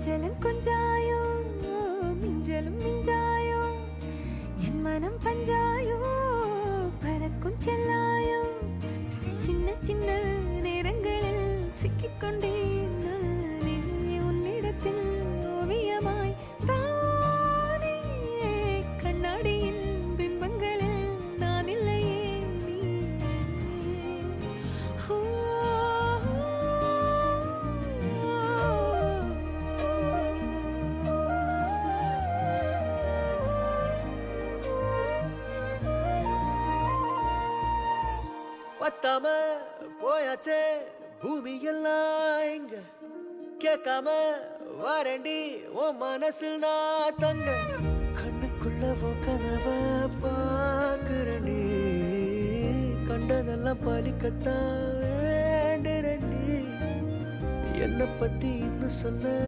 கொஞ்சலும் கொஞ்சாயோ மிஞ்சலும் மிஞ்சாயோ என் மனம் பஞ்சாயோ பறக்கும் செல்லாயோ சின்ன சின்ன நேரங்களில் சிக்கிக்கொண்டேன் நானே உன்னிடத்தில் ஓவியமாய் தானே கண்ணாடியின் பிம்பங்களில் நான் இல்லையே நீ பத்தாம போயாச்சே பூமி எல்லாம் இங்க கேட்காம வாரண்டி உன் மனசில் நான் தங்க கண்ணுக்குள்ள உன் கனவ பாக்குறண்டி கண்டதெல்லாம் பலிக்கத்தான் வேண்டுறண்டி என்னை பத்தி இன்னும் சொல்ல